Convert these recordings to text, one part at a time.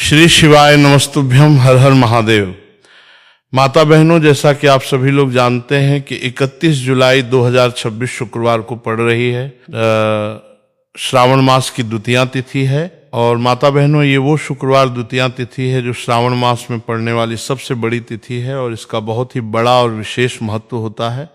श्री शिवाय नमस्तुभ्यम, हर हर महादेव। माता बहनों, जैसा कि आप सभी लोग जानते हैं कि 31 जुलाई 2026 शुक्रवार को पड़ रही है। श्रावण मास की द्वितीया तिथि है। और माता बहनों, ये वो शुक्रवार द्वितीया तिथि है जो श्रावण मास में पड़ने वाली सबसे बड़ी तिथि है और इसका बहुत ही बड़ा और विशेष महत्व होता है।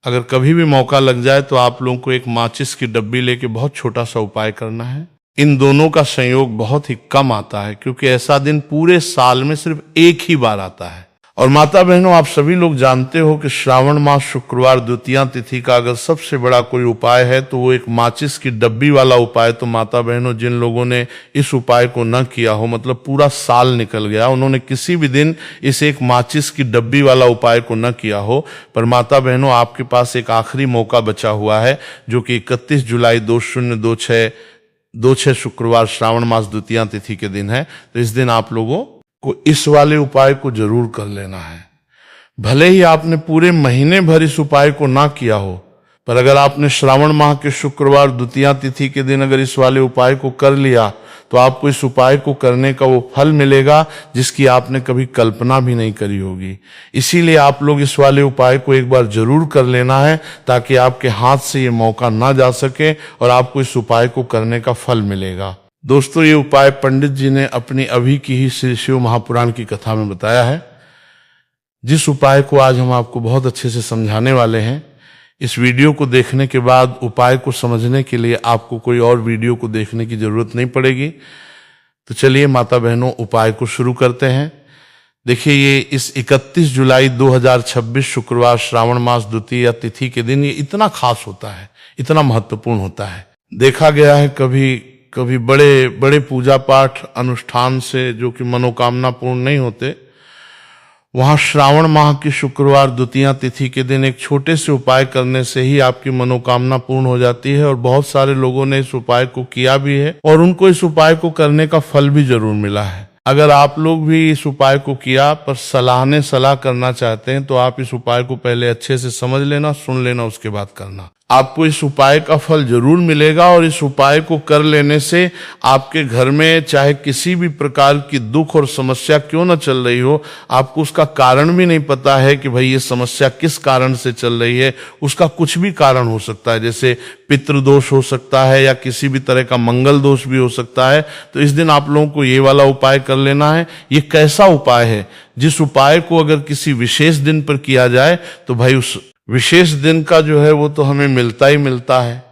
अगर कभी भी मौका लग जाए तो आप लोगों को एक माचिस की डब्बी लेके बहुत छोटा सा उपाय करना है। इन दोनों का संयोग बहुत ही कम आता है क्योंकि ऐसा दिन पूरे साल में सिर्फ एक ही बार आता है। और माता बहनों, आप सभी लोग जानते हो कि श्रावण मास शुक्रवार द्वितीया तिथि का अगर सबसे बड़ा कोई उपाय है तो वो एक माचिस की डब्बी वाला उपाय। तो माता बहनों, जिन लोगों ने इस उपाय को न किया हो, मतलब पूरा साल निकल गया, उन्होंने किसी भी दिन इस एक माचिस की डब्बी वाला उपाय को न किया हो, पर माता बहनों आपके पास एक आखिरी मौका बचा हुआ है जो कि 31 जुलाई 2026 शुक्रवार श्रावण मास द्वितीया तिथि के दिन है। तो इस दिन आप लोगों को इस वाले उपाय को जरूर कर लेना है। भले ही आपने पूरे महीने भर इस उपाय को ना किया हो, पर अगर आपने श्रावण माह के शुक्रवार द्वितीया तिथि के दिन अगर इस वाले उपाय को कर लिया तो आपको इस उपाय को करने का वो फल मिलेगा जिसकी आपने कभी कल्पना भी नहीं करी होगी। इसीलिए आप लोग इस वाले उपाय को एक बार जरूर कर लेना है ताकि आपके हाथ से ये मौका ना जा सके और आपको इस उपाय को करने का फल मिलेगा। दोस्तों, ये उपाय पंडित जी ने अपनी अभी की ही श्री शिव महापुराण की कथा में बताया है, जिस उपाय को आज हम आपको बहुत अच्छे से समझाने वाले हैं। इस वीडियो को देखने के बाद उपाय को समझने के लिए आपको कोई और वीडियो को देखने की जरूरत नहीं पड़ेगी। तो चलिए माता बहनों, उपाय को शुरू करते हैं। देखिए, ये इस 31 जुलाई 2026 शुक्रवार श्रावण मास द्वितीया तिथि के दिन ये इतना खास होता है, इतना महत्वपूर्ण होता है। देखा गया है कभी बड़े बड़े पूजा पाठ अनुष्ठान से जो कि मनोकामना पूर्ण नहीं होते, वहां श्रावण माह की शुक्रवार द्वितीया तिथि के दिन एक छोटे से उपाय करने से ही आपकी मनोकामना पूर्ण हो जाती है। और बहुत सारे लोगों ने इस उपाय को किया भी है और उनको इस उपाय को करने का फल भी जरूर मिला है। अगर आप लोग भी इस उपाय को किया पर सलाह करना चाहते हैं तो आप इस उपाय को पहले अच्छे से समझ लेना, सुन लेना, उसके बाद करना। आपको इस उपाय का फल जरूर मिलेगा और इस उपाय को कर लेने से आपके घर में चाहे किसी भी प्रकार की दुख और समस्या क्यों न चल रही हो, आपको उसका कारण भी नहीं पता है कि भाई ये समस्या किस कारण से चल रही है। उसका कुछ भी कारण हो सकता है, जैसे पितृदोष हो सकता है या किसी भी तरह का मंगल दोष भी हो सकता है। तो इस दिन आप लोगों को ये वाला उपाय कर लेना है। ये कैसा उपाय है जिस उपाय को अगर किसी विशेष दिन पर किया जाए तो भाई उस विशेष दिन का जो है वो तो हमें मिलता ही मिलता है,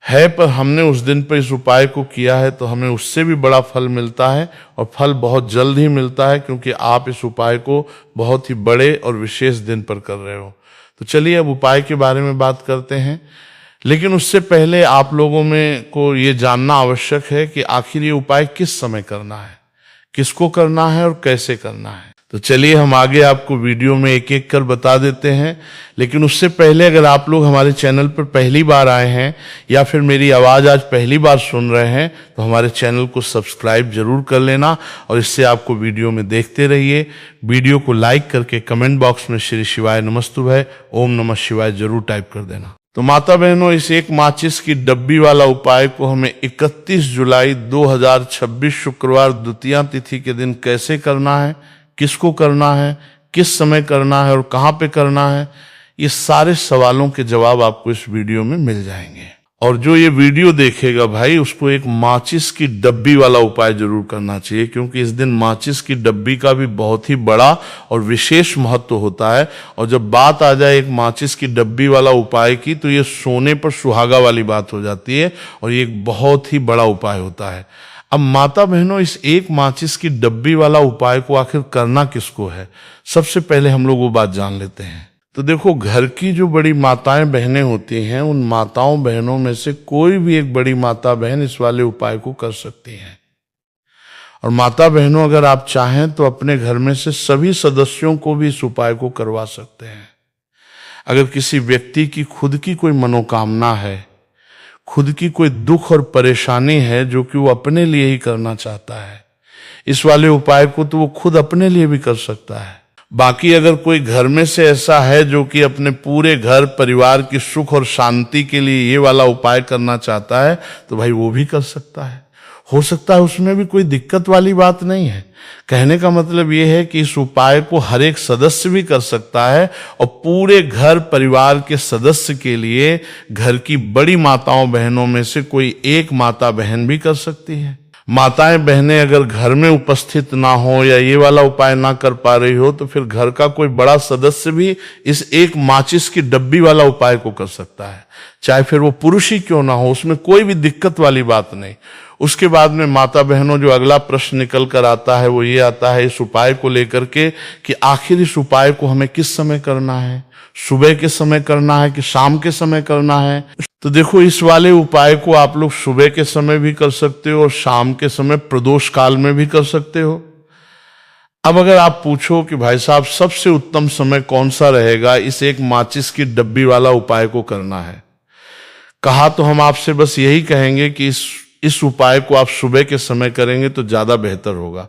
पर हमने उस दिन पर इस उपाय को किया है तो हमें उससे भी बड़ा फल मिलता है और फल बहुत जल्द ही मिलता है क्योंकि आप इस उपाय को बहुत ही बड़े और विशेष दिन पर कर रहे हो। तो चलिए अब उपाय के बारे में बात करते हैं, लेकिन उससे पहले आप लोगों में को ये जानना आवश्यक है कि आखिर ये उपाय किस समय करना है, किसको करना है और कैसे करना है। तो चलिए हम आगे आपको वीडियो में एक एक कर बता देते हैं। लेकिन उससे पहले अगर आप लोग हमारे चैनल पर पहली बार आए हैं या फिर मेरी आवाज़ आज पहली बार सुन रहे हैं तो हमारे चैनल को सब्सक्राइब जरूर कर लेना और इससे आपको वीडियो में देखते रहिए। वीडियो को लाइक करके कमेंट बॉक्स में श्री शिवाय नमस्तुभ्यम ओम नमः शिवाय जरूर टाइप कर देना। तो माता बहनों, इस एक माचिस की डब्बी वाला उपाय को हमें 31 जुलाई 2026 शुक्रवार द्वितीया तिथि के दिन कैसे करना है, किसको करना है, किस समय करना है और कहाँ पे करना है, ये सारे सवालों के जवाब आपको इस वीडियो में मिल जाएंगे। और जो ये वीडियो देखेगा भाई, उसको एक माचिस की डब्बी वाला उपाय जरूर करना चाहिए क्योंकि इस दिन माचिस की डब्बी का भी बहुत ही बड़ा और विशेष महत्व होता है। और जब बात आ जाए एक माचिस की डब्बी वाला उपाय की तो ये सोने पर सुहागा वाली बात हो जाती है और ये एक बहुत ही बड़ा उपाय होता है। अब माता बहनों, इस एक माचिस की डब्बी वाला उपाय को आखिर करना किसको है, सबसे पहले हम लोग वो बात जान लेते हैं। तो देखो, घर की जो बड़ी माताएं बहनें होती हैं, उन माताओं बहनों में से कोई भी एक बड़ी माता बहन इस वाले उपाय को कर सकती हैं। और माता बहनों, अगर आप चाहें तो अपने घर में से सभी सदस्यों को भी इस उपाय को करवा सकते हैं। अगर किसी व्यक्ति की खुद की कोई मनोकामना है, खुद की कोई दुख और परेशानी है जो कि वो अपने लिए ही करना चाहता है, इस वाले उपाय को तो वो खुद अपने लिए भी कर सकता है। बाकी अगर कोई घर में से ऐसा है जो कि अपने पूरे घर परिवार की सुख और शांति के लिए ये वाला उपाय करना चाहता है तो भाई वो भी कर सकता है। हो सकता है उसमें भी कोई दिक्कत वाली बात नहीं है। कहने का मतलब ये है कि इस उपाय को हर एक सदस्य भी कर सकता है और पूरे घर परिवार के सदस्य के लिए घर की बड़ी माताओं बहनों में से कोई एक माता बहन भी कर सकती है। माताएं बहनें अगर घर में उपस्थित ना हो या ये वाला उपाय ना कर पा रही हो तो फिर घर का कोई बड़ा सदस्य भी इस एक माचिस की डब्बी वाला उपाय को कर सकता है, चाहे फिर वो पुरुष ही क्यों ना हो, उसमें कोई भी दिक्कत वाली बात नहीं। उसके बाद में माता बहनों जो अगला प्रश्न निकल कर आता है वो ये आता है इस उपाय को लेकर के कि आखिर इस उपाय को हमें किस समय करना है, सुबह के समय करना है कि शाम के समय करना है। तो देखो, इस वाले उपाय को आप लोग सुबह के समय भी कर सकते हो और शाम के समय प्रदोष काल में भी कर सकते हो। अब अगर आप पूछो कि भाई साहब सबसे उत्तम समय कौन सा रहेगा इस एक माचिस की डब्बी वाला उपाय को करना है, कहा तो हम आपसे बस यही कहेंगे कि इस उपाय को आप सुबह के समय करेंगे तो ज्यादा बेहतर होगा।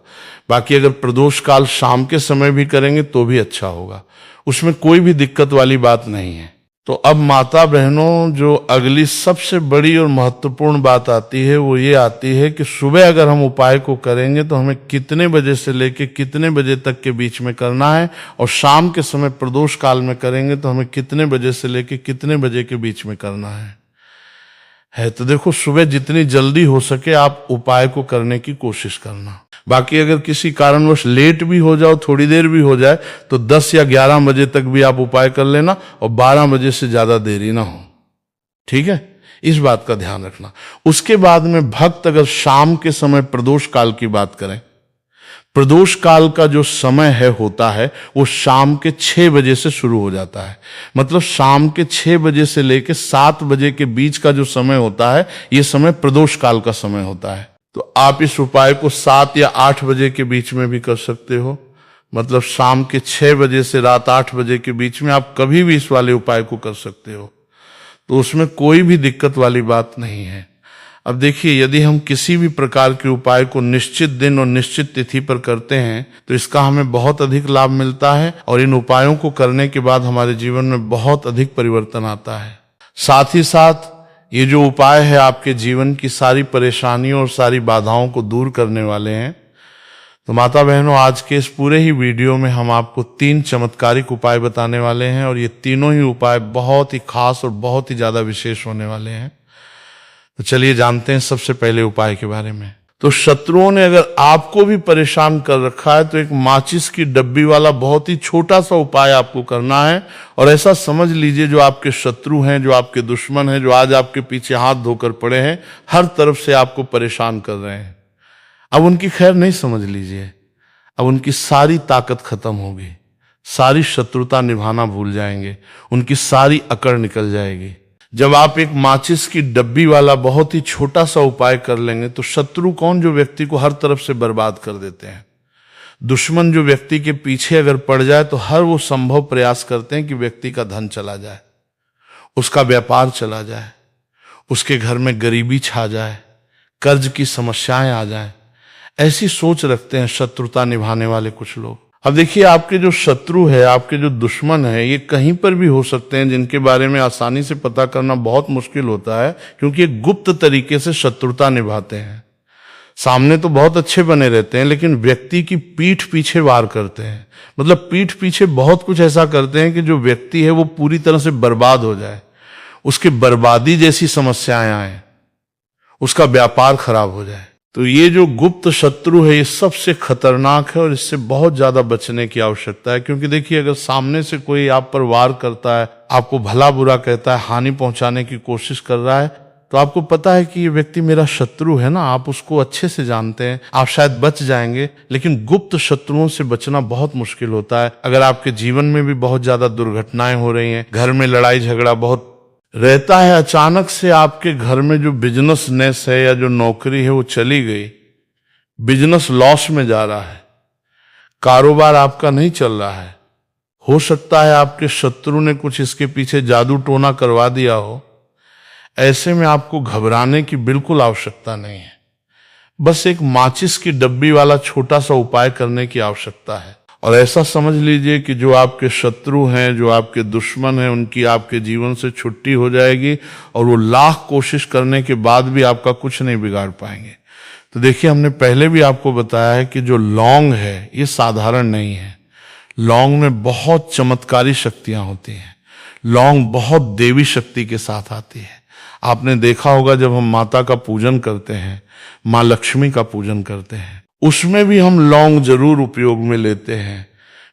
बाकी अगर प्रदोष काल शाम के समय भी करेंगे तो भी अच्छा होगा, उसमें कोई भी दिक्कत वाली बात नहीं है। तो अब माता बहनों जो अगली सबसे बड़ी और महत्वपूर्ण बात आती है वो ये आती है कि सुबह अगर हम उपाय को करेंगे तो हमें कितने बजे से लेके कितने बजे तक के बीच में करना है, और शाम के समय प्रदोष काल में करेंगे तो हमें कितने बजे से लेके कितने बजे के बीच में करना है। तो देखो, सुबह जितनी जल्दी हो सके आप उपाय को करने की कोशिश करना। बाकी अगर किसी कारणवश लेट भी हो जाओ, थोड़ी देर भी हो जाए, तो 10 या 11 बजे तक भी आप उपाय कर लेना और 12 बजे से ज्यादा देरी ना हो, ठीक है, इस बात का ध्यान रखना। उसके बाद में भक्त अगर शाम के समय प्रदोष काल की बात करें, प्रदोष काल का जो समय होता है वो शाम के 6 बजे से शुरू हो जाता है। मतलब शाम के 6 बजे से लेकर 7 बजे के बीच का जो समय होता है ये समय प्रदोष काल का समय होता है। तो आप इस उपाय को 7 या 8 बजे के बीच में भी कर सकते हो। मतलब शाम के 6 बजे से रात 8 बजे के बीच में आप कभी भी इस वाले उपाय को कर सकते हो, तो उसमें कोई भी दिक्कत वाली बात नहीं है। अब देखिए, यदि हम किसी भी प्रकार के उपाय को निश्चित दिन और निश्चित तिथि पर करते हैं तो इसका हमें बहुत अधिक लाभ मिलता है और इन उपायों को करने के बाद हमारे जीवन में बहुत अधिक परिवर्तन आता है। साथ ही साथ ये जो उपाय है आपके जीवन की सारी परेशानियों और सारी बाधाओं को दूर करने वाले हैं। तो माता बहनों, आज के इस पूरे ही वीडियो में हम आपको 3 चमत्कारिक उपाय बताने वाले हैं और ये तीनों ही उपाय बहुत ही खास और बहुत ही ज्यादा विशेष होने वाले हैं। तो चलिए जानते हैं सबसे पहले उपाय के बारे में। तो शत्रुओं ने अगर आपको भी परेशान कर रखा है तो एक माचिस की डब्बी वाला बहुत ही छोटा सा उपाय आपको करना है। और ऐसा समझ लीजिए, जो आपके शत्रु हैं, जो आपके दुश्मन हैं, जो आज आपके पीछे हाथ धोकर पड़े हैं, हर तरफ से आपको परेशान कर रहे हैं, अब उनकी खैर नहीं समझ लीजिए, अब उनकी सारी ताकत खत्म होगी, सारी शत्रुता निभाना भूल जाएंगे, उनकी सारी अकड़ निकल जाएगी। जब आप एक माचिस की डब्बी वाला बहुत ही छोटा सा उपाय कर लेंगे तो शत्रु कौन, जो व्यक्ति को हर तरफ से बर्बाद कर देते हैं, दुश्मन जो व्यक्ति के पीछे अगर पड़ जाए तो हर वो संभव प्रयास करते हैं कि व्यक्ति का धन चला जाए, उसका व्यापार चला जाए, उसके घर में गरीबी छा जाए, कर्ज की समस्याएं आ जाए, ऐसी सोच रखते हैं शत्रुता निभाने वाले कुछ लोग। अब देखिए, आपके जो शत्रु है, आपके जो दुश्मन है, ये कहीं पर भी हो सकते हैं, जिनके बारे में आसानी से पता करना बहुत मुश्किल होता है, क्योंकि ये गुप्त तरीके से शत्रुता निभाते हैं। सामने तो बहुत अच्छे बने रहते हैं लेकिन व्यक्ति की पीठ पीछे वार करते हैं। मतलब पीठ पीछे बहुत कुछ ऐसा करते हैं कि जो व्यक्ति है वो पूरी तरह से बर्बाद हो जाए, उसकी बर्बादी जैसी समस्याएं आए, उसका व्यापार खराब हो जाए। तो ये जो गुप्त शत्रु है ये सबसे खतरनाक है और इससे बहुत ज्यादा बचने की आवश्यकता है। क्योंकि देखिए, अगर सामने से कोई आप पर वार करता है, आपको भला बुरा कहता है, हानि पहुंचाने की कोशिश कर रहा है, तो आपको पता है कि ये व्यक्ति मेरा शत्रु है ना, आप उसको अच्छे से जानते हैं, आप शायद बच जाएंगे। लेकिन गुप्त शत्रुओं से बचना बहुत मुश्किल होता है। अगर आपके जीवन में भी बहुत ज्यादा दुर्घटनाएं हो रही हैं, घर में लड़ाई झगड़ा बहुत रहता है, अचानक से आपके घर में जो बिजनेस है या जो नौकरी है वो चली गई, बिजनेस लॉस में जा रहा है, कारोबार आपका नहीं चल रहा है, हो सकता है आपके शत्रु ने कुछ इसके पीछे जादू टोना करवा दिया हो, ऐसे में आपको घबराने की बिल्कुल आवश्यकता नहीं है। बस एक माचिस की डब्बी वाला छोटा सा उपाय करने की आवश्यकता है। और ऐसा समझ लीजिए कि जो आपके शत्रु हैं, जो आपके दुश्मन हैं, उनकी आपके जीवन से छुट्टी हो जाएगी और वो लाख कोशिश करने के बाद भी आपका कुछ नहीं बिगाड़ पाएंगे। तो देखिए, हमने पहले भी आपको बताया है कि जो लौंग है ये साधारण नहीं है। लौंग में बहुत चमत्कारी शक्तियां होती हैं। लौंग बहुत देवी शक्ति के साथ आती है। आपने देखा होगा जब हम माता का पूजन करते हैं, माँ लक्ष्मी का पूजन करते हैं, उसमें भी हम लौंग जरूर उपयोग में लेते हैं।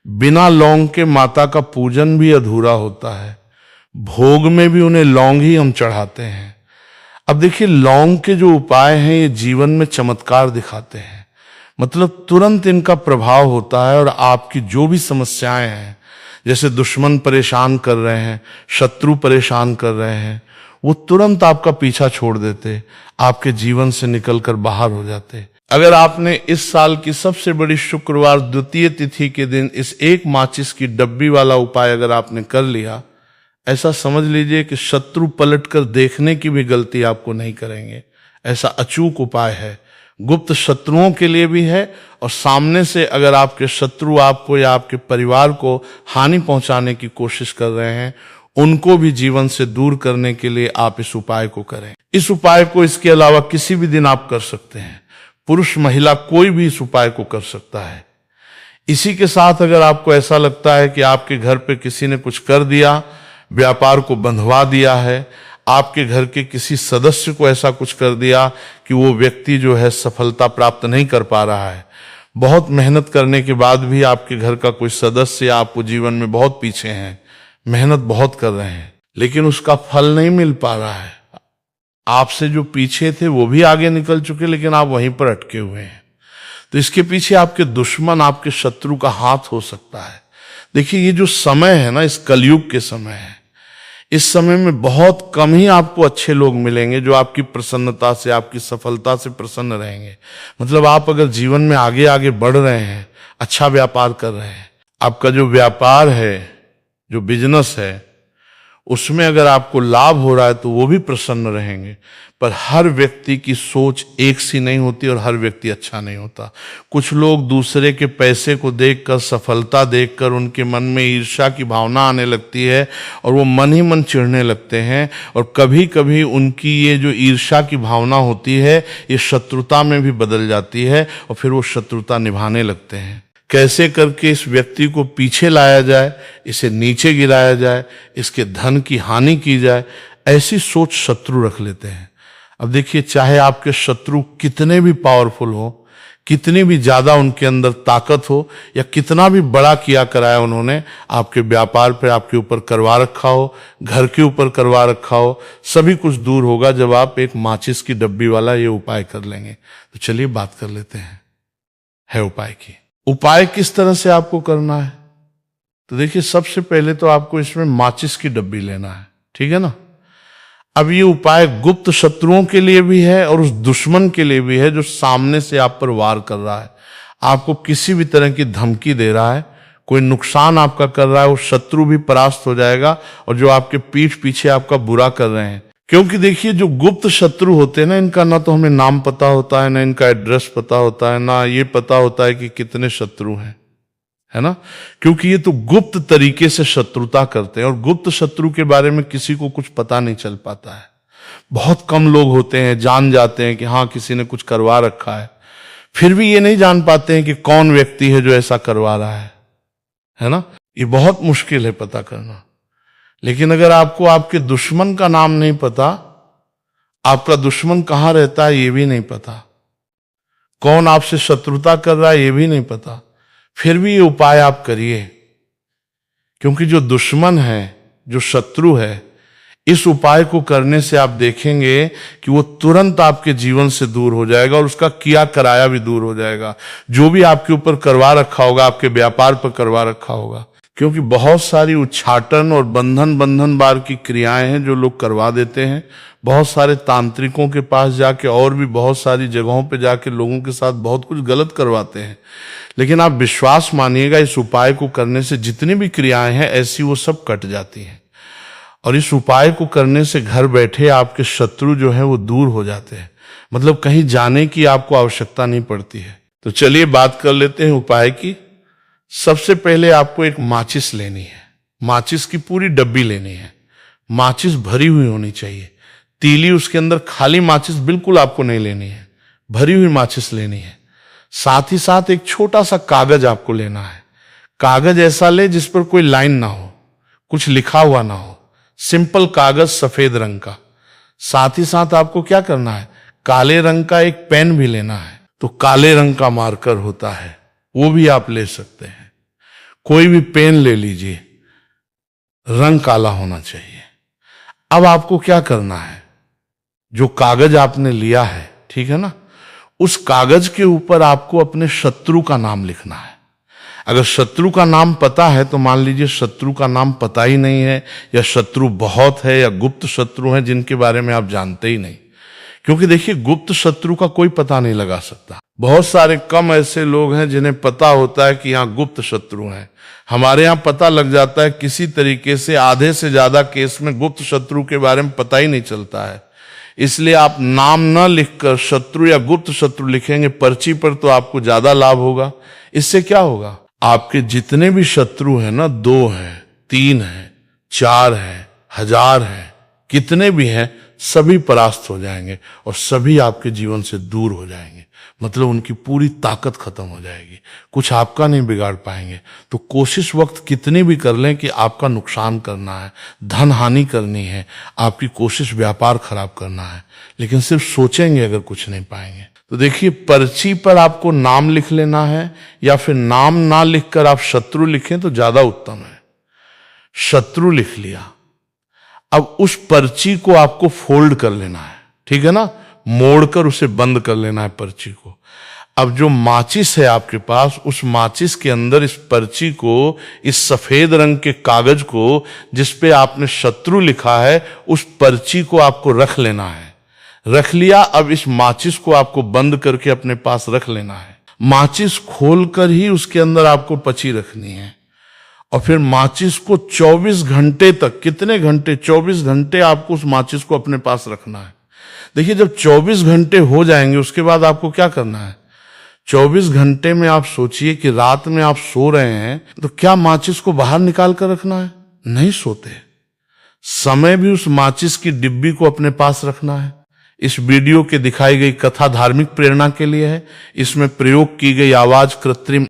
बिना लौंग के माता का पूजन भी अधूरा होता है। भोग में भी उन्हें लौंग ही हम चढ़ाते हैं। अब देखिए, लौंग के जो उपाय हैं ये जीवन में चमत्कार दिखाते हैं। मतलब तुरंत इनका प्रभाव होता है और आपकी जो भी समस्याएं हैं, जैसे दुश्मन परेशान कर रहे हैं, शत्रु परेशान कर रहे हैं, वो तुरंत आपका पीछा छोड़ देते, आपके जीवन से निकलकर बाहर हो जाते। अगर आपने इस साल की सबसे बड़ी शुक्रवार द्वितीय तिथि के दिन इस एक माचिस की डब्बी वाला उपाय अगर आपने कर लिया, ऐसा समझ लीजिए कि शत्रु पलटकर देखने की भी गलती आपको नहीं करेंगे। ऐसा अचूक उपाय है, गुप्त शत्रुओं के लिए भी है, और सामने से अगर आपके शत्रु आपको या आपके परिवार को हानि पहुंचाने की कोशिश कर रहे हैं, उनको भी जीवन से दूर करने के लिए आप इस उपाय को करें। इस उपाय को इसके अलावा किसी भी दिन आप कर सकते हैं। पुरुष महिला कोई भी इस उपाय को कर सकता है। इसी के साथ अगर आपको ऐसा लगता है कि आपके घर पे किसी ने कुछ कर दिया, व्यापार को बंधवा दिया है, आपके घर के किसी सदस्य को ऐसा कुछ कर दिया कि वो व्यक्ति जो है सफलता प्राप्त नहीं कर पा रहा है, बहुत मेहनत करने के बाद भी आपके घर का कोई सदस्य आपको जीवन में बहुत पीछे हैं, मेहनत बहुत कर रहे हैं, लेकिन उसका फल नहीं मिल पा रहा है। आपसे जो पीछे थे वो भी आगे निकल चुके, लेकिन आप वहीं पर अटके हुए हैं। तो इसके पीछे आपके दुश्मन, आपके शत्रु का हाथ हो सकता है। देखिए, ये जो समय है ना, इस कलयुग के समय है, इस समय में बहुत कम ही आपको अच्छे लोग मिलेंगे जो आपकी प्रसन्नता से, आपकी सफलता से प्रसन्न रहेंगे। मतलब आप अगर जीवन में आगे आगे बढ़ रहे हैं, अच्छा व्यापार कर रहे हैं, आपका जो व्यापार है, जो बिजनेस है, उसमें अगर आपको लाभ हो रहा है तो वो भी प्रसन्न रहेंगे। पर हर व्यक्ति की सोच एक सी नहीं होती और हर व्यक्ति अच्छा नहीं होता। कुछ लोग दूसरे के पैसे को देखकर, सफलता देखकर उनके मन में ईर्ष्या की भावना आने लगती है और वो मन ही मन चिढ़ने लगते हैं, और कभी कभी उनकी ये जो ईर्ष्या की भावना होती है ये शत्रुता में भी बदल जाती है और फिर वो शत्रुता निभाने लगते हैं। कैसे करके इस व्यक्ति को पीछे लाया जाए, इसे नीचे गिराया जाए, इसके धन की हानि की जाए, ऐसी सोच शत्रु रख लेते हैं। अब देखिए, चाहे आपके शत्रु कितने भी पावरफुल हो, कितनी भी ज्यादा उनके अंदर ताकत हो, या कितना भी बड़ा किया कराया उन्होंने आपके व्यापार पे आपके ऊपर करवा रखा हो, घर के ऊपर करवा रखा हो, सभी कुछ दूर होगा जब आप एक माचिस की डब्बी वाला ये उपाय कर लेंगे। तो चलिए बात कर लेते हैं उपाय की। उपाय किस तरह से आपको करना है? तो देखिए, सबसे पहले तो आपको इसमें माचिस की डब्बी लेना है, ठीक है ना। अब ये उपाय गुप्त शत्रुओं के लिए भी है और उस दुश्मन के लिए भी है जो सामने से आप पर वार कर रहा है, आपको किसी भी तरह की धमकी दे रहा है, कोई नुकसान आपका कर रहा है, वो शत्रु भी परास्त हो जाएगा, और जो आपके पीठ पीछे आपका बुरा कर रहे हैं। क्योंकि देखिए, जो गुप्त शत्रु होते हैं ना, इनका ना तो हमें नाम पता होता है, ना इनका एड्रेस पता होता है, ना ये पता होता है कि कितने शत्रु हैं, है ना। क्योंकि ये तो गुप्त तरीके से शत्रुता करते हैं, और गुप्त शत्रु के बारे में किसी को कुछ पता नहीं चल पाता है। बहुत कम लोग होते हैं जान जाते हैं कि हाँ किसी ने कुछ करवा रखा है, फिर भी ये नहीं जान पाते हैं कि कौन व्यक्ति है जो ऐसा करवा रहा है ना। ये बहुत मुश्किल है पता करना। लेकिन अगर आपको आपके दुश्मन का नाम नहीं पता, आपका दुश्मन कहाँ रहता है ये भी नहीं पता, कौन आपसे शत्रुता कर रहा है ये भी नहीं पता, फिर भी ये उपाय आप करिए। क्योंकि जो दुश्मन है, जो शत्रु है, इस उपाय को करने से आप देखेंगे कि वो तुरंत आपके जीवन से दूर हो जाएगा और उसका किया कराया भी दूर हो जाएगा। जो भी आपके ऊपर करवा रखा होगा, आपके व्यापार पर करवा रखा होगा। क्योंकि बहुत सारी उच्चाटन और बंधन बार की क्रियाएं हैं जो लोग करवा देते हैं। बहुत सारे तांत्रिकों के पास जाके और भी बहुत सारी जगहों पे जाके लोगों के साथ बहुत कुछ गलत करवाते हैं। लेकिन आप विश्वास मानिएगा, इस उपाय को करने से जितनी भी क्रियाएं हैं ऐसी वो सब कट जाती हैं, और इस उपाय को करने से घर बैठे आपके शत्रु जो है वो दूर हो जाते हैं। मतलब कहीं जाने की आपको आवश्यकता नहीं पड़ती है। तो चलिए बात कर लेते हैं उपाय की। सबसे पहले आपको एक माचिस लेनी है, माचिस की पूरी डब्बी लेनी है। माचिस भरी हुई होनी चाहिए, तीली उसके अंदर खाली माचिस बिल्कुल आपको नहीं लेनी है, भरी हुई माचिस लेनी है। साथ ही साथ एक छोटा सा कागज आपको लेना है। कागज ऐसा ले जिस पर कोई लाइन ना हो, कुछ लिखा हुआ ना हो, सिंपल कागज सफेद रंग का। साथ ही साथ आपको क्या करना है, काले रंग का एक पेन भी लेना है। तो काले रंग का मार्कर होता है, वो भी आप ले सकते हैं। कोई भी पेन ले लीजिए, रंग काला होना चाहिए। अब आपको क्या करना है, जो कागज आपने लिया है, ठीक है ना, उस कागज के ऊपर आपको अपने शत्रु का नाम लिखना है। अगर शत्रु का नाम पता है तो मान लीजिए शत्रु का नाम पता ही नहीं है, या शत्रु बहुत है, या गुप्त शत्रु हैं जिनके बारे में आप जानते ही नहीं। क्योंकि देखिए, गुप्त शत्रु का कोई पता नहीं लगा सकता। बहुत सारे कम ऐसे लोग हैं जिन्हें पता होता है कि यहाँ गुप्त शत्रु हैं। हमारे यहाँ पता लग जाता है किसी तरीके से, आधे से ज्यादा केस में गुप्त शत्रु के बारे में पता ही नहीं चलता है। इसलिए आप नाम न लिखकर शत्रु या गुप्त शत्रु लिखेंगे पर्ची पर तो आपको ज्यादा लाभ होगा। इससे क्या होगा, आपके जितने भी शत्रु हैं ना, 2 हैं, 3 हैं, 4 हैं, 1000 हैं, कितने भी हैं, सभी परास्त हो जाएंगे और सभी आपके जीवन से दूर हो जाएंगे। मतलब उनकी पूरी ताकत खत्म हो जाएगी, कुछ आपका नहीं बिगाड़ पाएंगे। तो कोशिश वक्त कितनी भी कर लें कि आपका नुकसान करना है, धन हानि करनी है, आपकी कोशिश व्यापार खराब करना है, लेकिन सिर्फ सोचेंगे अगर कुछ नहीं पाएंगे। तो देखिए, पर्ची पर आपको नाम लिख लेना है, या फिर नाम ना लिखकर आप शत्रु लिखें तो ज्यादा उत्तम है। शत्रु लिख लिया, अब उस पर्ची को आपको फोल्ड कर लेना है, ठीक है ना, मोड़कर उसे बंद कर लेना है पर्ची को। अब जो माचिस है आपके पास, उस माचिस के अंदर इस पर्ची को, इस सफेद रंग के कागज को जिस पे आपने शत्रु लिखा है, उस पर्ची को आपको रख लेना है। रख लिया, अब इस माचिस को आपको बंद करके अपने पास रख लेना है। माचिस खोलकर ही उसके अंदर आपको पर्ची रखनी है, और फिर माचिस को 24 घंटे तक, कितने घंटे, 24 घंटे आपको उस माचिस को अपने पास रखना है। देखिए, जब 24 घंटे हो जाएंगे उसके बाद आपको क्या करना है, 24 घंटे में आप सोचिए कि रात में आप सो रहे हैं, तो क्या माचिस को बाहर निकाल कर रखना है? नहीं सोते। समय भी उस माचिस की डिब्बी को अपने पास रखना है। इस वीडियो के दिखाई गई कथा धार्मिक प्रेरणा के लिए है। इसमें प्रयोग की गई आवाज कृत्रिम